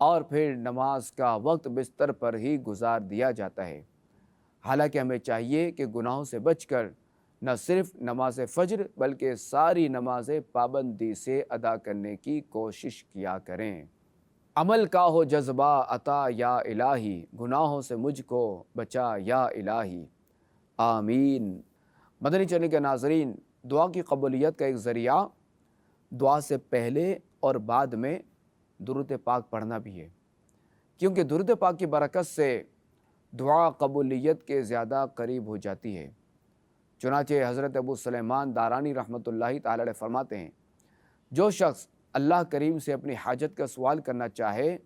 اور پھر نماز کا وقت بستر پر ہی گزار دیا جاتا ہے۔ حالانکہ ہمیں چاہیے کہ گناہوں سے بچ کر نہ صرف نماز فجر بلکہ ساری نمازیں پابندی سے ادا کرنے کی کوشش کیا کریں۔ عمل کا ہو جذبہ عطا یا الہی، گناہوں سے مجھ کو بچا یا الہی، آمین۔ مدنی چینل کے ناظرین، دعا کی قبولیت کا ایک ذریعہ دعا سے پہلے اور بعد میں درود پاک پڑھنا بھی ہے، کیونکہ درود پاک کی برکت سے دعا قبولیت کے زیادہ قریب ہو جاتی ہے۔ چنانچہ حضرت ابو سلیمان دارانی رحمۃ اللہ تعالی علیہ فرماتے ہیں، جو شخص اللہ کریم سے اپنی حاجت کا سوال کرنا چاہے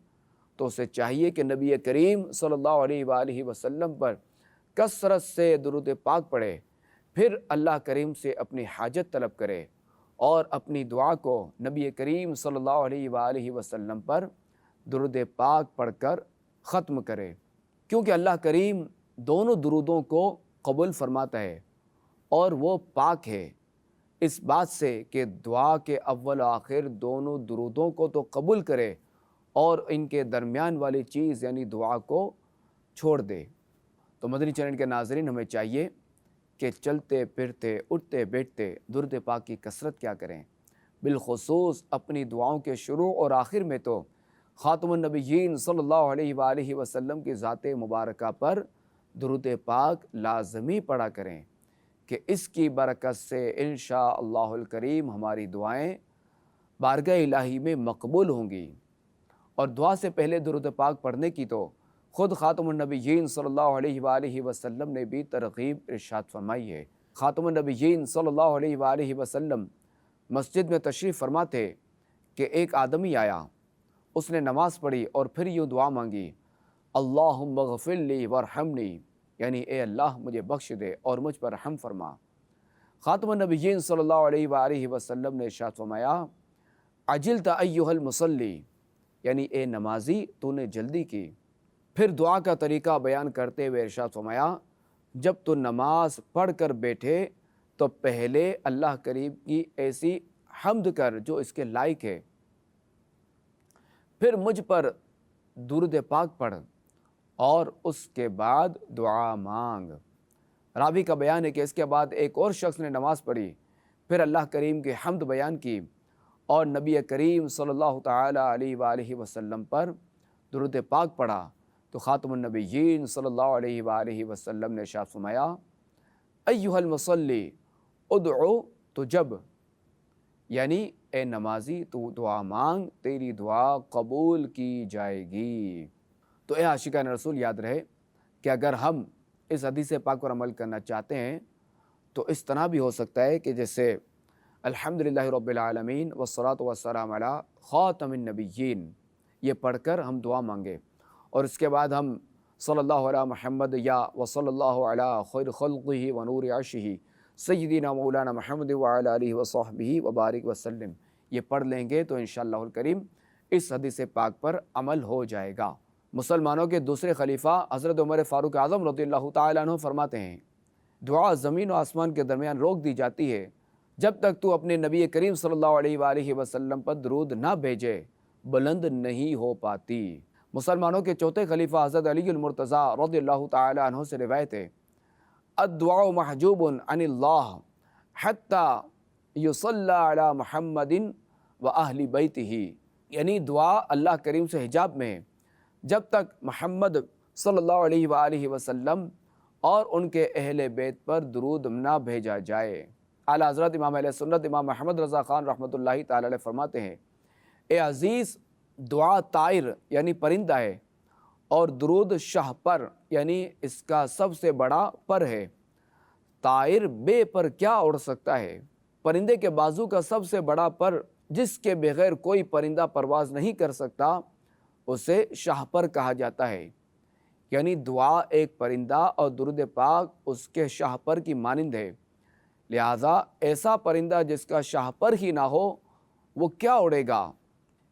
تو اسے چاہیے کہ نبی کریم صلی اللہ علیہ وآلہ وسلم پر کثرت سے درود پاک پڑھے، پھر اللہ کریم سے اپنی حاجت طلب کرے اور اپنی دعا کو نبی کریم صلی اللہ علیہ وآلہ وسلم پر درود پاک پڑھ کر ختم کرے، کیونکہ اللہ کریم دونوں درودوں کو قبول فرماتا ہے اور وہ پاک ہے اس بات سے کہ دعا کے اول و آخر دونوں درودوں کو تو قبول کرے اور ان کے درمیان والی چیز یعنی دعا کو چھوڑ دے۔ تو مدنی چینل کے ناظرین، ہمیں چاہیے کہ چلتے پھرتے اٹھتے بیٹھتے درود پاک کی کثرت کیا کریں، بالخصوص اپنی دعاؤں کے شروع اور آخر میں تو خاتم النبیین صلی اللہ علیہ وآلہ وسلم کی ذات مبارکہ پر درود پاک لازمی پڑھا کریں کہ اس کی برکت سے انشاءاللہ الکریم ہماری دعائیں بارگاہ الہی میں مقبول ہوں گی۔ اور دعا سے پہلے درود پاک پڑھنے کی تو خود خاتم النبیین صلی اللہ علیہ وآلہ وسلم نے بھی ترغیب ارشاد فرمائی ہے۔ خاتم النبیین صلی اللہ علیہ وآلہ وسلم مسجد میں تشریف فرما تھے کہ ایک آدمی آیا، اس نے نماز پڑھی اور پھر یوں دعا مانگی، اللہم اغفر لی وارحمنی، یعنی اے اللہ مجھے بخش دے اور مجھ پر رحم فرما۔ خاتم النبیین صلی اللہ علیہ وآلہ وسلم نے ارشاد فرمایا، عجلت ایھا المصلی، یعنی اے نمازی تو نے جلدی کی۔ پھر دعا کا طریقہ بیان کرتے ہوئے ارشاد فرمایا، جب تو نماز پڑھ کر بیٹھے تو پہلے اللہ کریم کی ایسی حمد کر جو اس کے لائق ہے، پھر مجھ پر درود پاک پڑھ اور اس کے بعد دعا مانگ۔ راوی کا بیان ہے کہ اس کے بعد ایک اور شخص نے نماز پڑھی، پھر اللہ کریم کی حمد بیان کی اور نبی کریم صلی اللہ تعالی علیہ وآلہ وسلم پر درود پاک پڑھا، تو خاتم النبیین صلی اللہ علیہ وآلہ وسلم نے ارشاد فرمایا، ایھا المصلی ادعو تجب، یعنی اے نمازی تو دعا مانگ، تیری دعا قبول کی جائے گی۔ تو اے عاشقان رسول، یاد رہے کہ اگر ہم اس حدیث پاک پر عمل کرنا چاہتے ہیں تو اس طرح بھی ہو سکتا ہے کہ جیسے الحمدللہ رب العالمین والصلاۃ والسلام علی خاتم النبیین، یہ پڑھ کر ہم دعا مانگے اور اس کے بعد ہم صلی اللہ علی محمد یا وصلی اللہ علی خیر خلقہ ونور عرشہ سیدنا مولانا محمد وعلی آلہ وصحبہ وبارک وسلم، یہ پڑھ لیں گے تو انشاءاللہ الکریم اس حدیث پاک پر عمل ہو جائے گا۔ مسلمانوں کے دوسرے خلیفہ حضرت عمر فاروق اعظم رضی اللہ تعالیٰ عنہ فرماتے ہیں، دعا زمین و آسمان کے درمیان روک دی جاتی ہے جب تک تو اپنے نبی کریم صلی اللہ علیہ وآلہ وسلم پر درود نہ بھیجے بلند نہیں ہو پاتی۔ مسلمانوں کے چوتھے خلیفہ حضرت علی المرتضیٰ رضی اللہ تعالیٰ عنہ سے روایت ہے، الدعاء محجوب عن اللہ حتی یصلی علی محمد و اہل بیتہ، یعنی دعا اللہ کریم سے حجاب میں ہے جب تک محمد صلی اللہ علیہ وآلہ وسلم اور ان کے اہل بیت پر درود نہ بھیجا جائے۔ اعلیٰ حضرت امام اہل سنت امام محمد رضا خان رحمۃ اللہ تعالی علیہ فرماتے ہیں، اے عزیز، دعا طائر یعنی پرندہ ہے اور درود شاہ پر یعنی اس کا سب سے بڑا پر ہے۔ طائر بے پر کیا اڑ سکتا ہے؟ پرندے کے بازو کا سب سے بڑا پر جس کے بغیر کوئی پرندہ پرواز نہیں کر سکتا اسے شاہ پر کہا جاتا ہے، یعنی دعا ایک پرندہ اور درود پاک اس کے شاہ پر کی مانند ہے، لہٰذا ایسا پرندہ جس کا شاہ پر ہی نہ ہو وہ کیا اڑے گا؟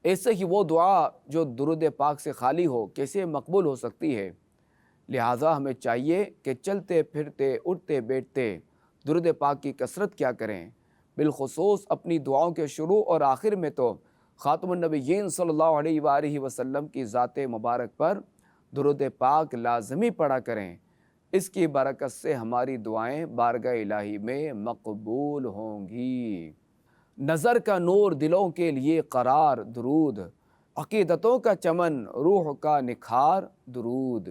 ایسے ہی وہ دعا جو درود پاک سے خالی ہو کیسے مقبول ہو سکتی ہے؟ لہٰذا ہمیں چاہیے کہ چلتے پھرتے اٹھتے بیٹھتے درود پاک کی کثرت کیا کریں، بالخصوص اپنی دعاؤں کے شروع اور آخر میں تو خاتم النبیین صلی اللہ علیہ وآلہ وسلم کی ذات مبارک پر درود پاک لازمی پڑھا کریں۔ اس کی برکت سے ہماری دعائیں بارگاہ الہی میں مقبول ہوں گی۔ نظر کا نور دلوں کے لیے قرار درود، عقیدتوں کا چمن روح کا نکھار درود،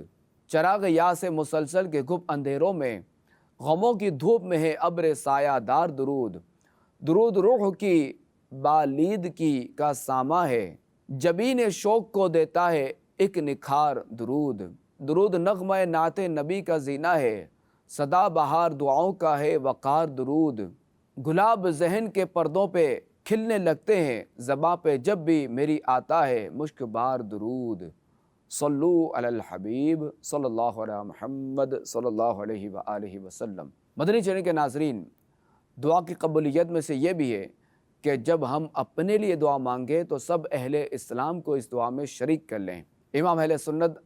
چراغ یا سے مسلسل کے گپ اندھیروں میں، غموں کی دھوپ میں ہے ابر سایہ دار درود، درود روح کی بالیدگی کا سامہ ہے، جبین شوق کو دیتا ہے ایک نکھار درود، درود نغمہ نعت نبی کا زینہ ہے، سدا بہار دعاؤں کا ہے وقار درود، گلاب ذہن کے پردوں پہ کھلنے لگتے ہیں، زباں پہ جب بھی میری آتا ہے مشک بار درود۔ صلو علی الحبیب صلی اللہ علیہ محمد صلی اللہ علیہ وآلہ وسلم۔ مدنی چینل کے ناظرین، دعا کی قبولیت میں سے یہ بھی ہے کہ جب ہم اپنے لیے دعا مانگیں تو سب اہل اسلام کو اس دعا میں شریک کر لیں۔ امام اہل سنت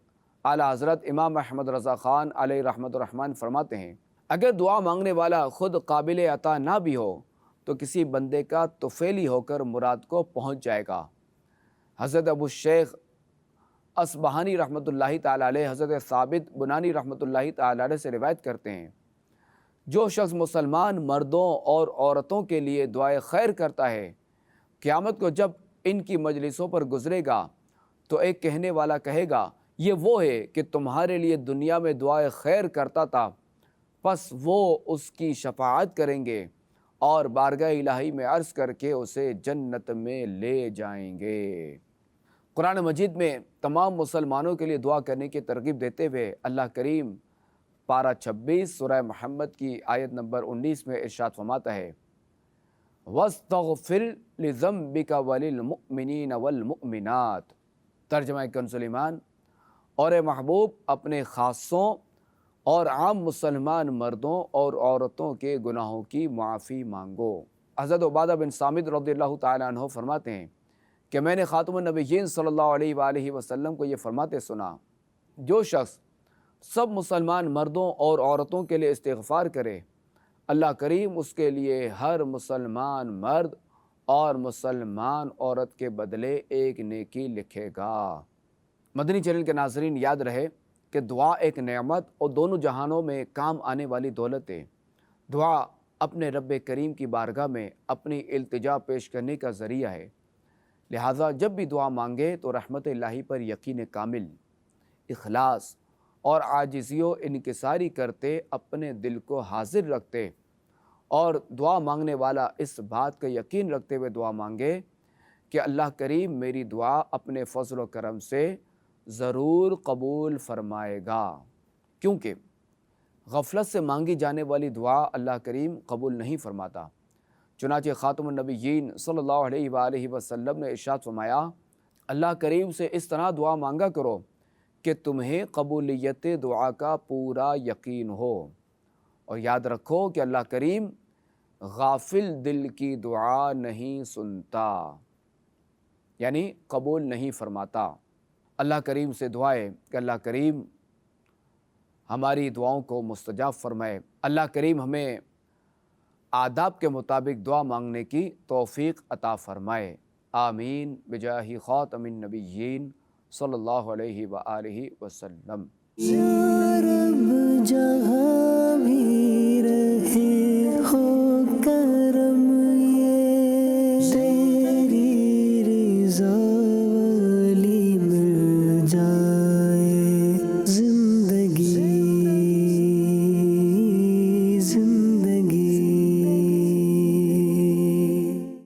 اعلیٰ حضرت امام احمد رضا خان علیہ رحمۃ الرحمن فرماتے ہیں، اگر دعا مانگنے والا خود قابل عطا نہ بھی ہو تو کسی بندے کا طفیلی ہو کر مراد کو پہنچ جائے گا۔ حضرت ابو الشیخ اصبہانی رحمۃ اللہ تعالیٰ علیہ حضرت ثابت بنانی رحمۃ اللہ تعالیٰ علیہ سے روایت کرتے ہیں، جو شخص مسلمان مردوں اور عورتوں کے لیے دعائے خیر کرتا ہے، قیامت کو جب ان کی مجلسوں پر گزرے گا تو ایک کہنے والا کہے گا، یہ وہ ہے کہ تمہارے لیے دنیا میں دعائے خیر کرتا تھا، پس وہ اس کی شفاعت کریں گے اور بارگاہ الہی میں عرض کر کے اسے جنت میں لے جائیں گے۔ قرآن مجید میں تمام مسلمانوں کے لیے دعا کرنے کی ترغیب دیتے ہوئے اللہ کریم پارہ 26 سورہ محمد کی آیت نمبر 19 میں ارشاد فرماتا ہے، وَاسْتَغْفِرْ لِذَنْبِكَ وَلِلْمُؤْمِنِينَ وَالْمُؤْمِنَاتِ۔ ترجمہ کنز ایمان، اور اے محبوب اپنے خاصوں اور عام مسلمان مردوں اور عورتوں کے گناہوں کی معافی مانگو۔ حضرت عبادہ بن صامت رضی اللہ تعالیٰ عنہ فرماتے ہیں کہ میں نے خاتم النبیین صلی اللہ علیہ وآلہ وسلم کو یہ فرماتے سنا، جو شخص سب مسلمان مردوں اور عورتوں کے لیے استغفار کرے، اللہ کریم اس کے لیے ہر مسلمان مرد اور مسلمان عورت کے بدلے ایک نیکی لکھے گا۔ مدنی چینل کے ناظرین، یاد رہے کہ دعا ایک نعمت اور دونوں جہانوں میں کام آنے والی دولت ہے۔ دعا اپنے رب کریم کی بارگاہ میں اپنی التجا پیش کرنے کا ذریعہ ہے، لہٰذا جب بھی دعا مانگے تو رحمت الہی پر یقین کامل، اخلاص اور عاجزی و انکساری کرتے اپنے دل کو حاضر رکھتے اور دعا مانگنے والا اس بات کا یقین رکھتے ہوئے دعا مانگے کہ اللہ کریم میری دعا اپنے فضل و کرم سے ضرور قبول فرمائے گا، کیونکہ غفلت سے مانگی جانے والی دعا اللہ کریم قبول نہیں فرماتا۔ چنانچہ خاتم النبیین صلی اللہ علیہ وآلہ وسلم نے ارشاد فرمایا، اللہ کریم سے اس طرح دعا مانگا کرو کہ تمہیں قبولیت دعا کا پورا یقین ہو، اور یاد رکھو کہ اللہ کریم غافل دل کی دعا نہیں سنتا، یعنی قبول نہیں فرماتا۔ اللہ کریم سے دعائے کہ اللہ کریم ہماری دعاؤں کو مستجاب فرمائے۔ اللہ کریم ہمیں آداب کے مطابق دعا مانگنے کی توفیق عطا فرمائے، آمین بجاہ خاتم النبیین صلی اللہ علیہ وآلہ وسلم۔ یا رب جہاں بھی رہے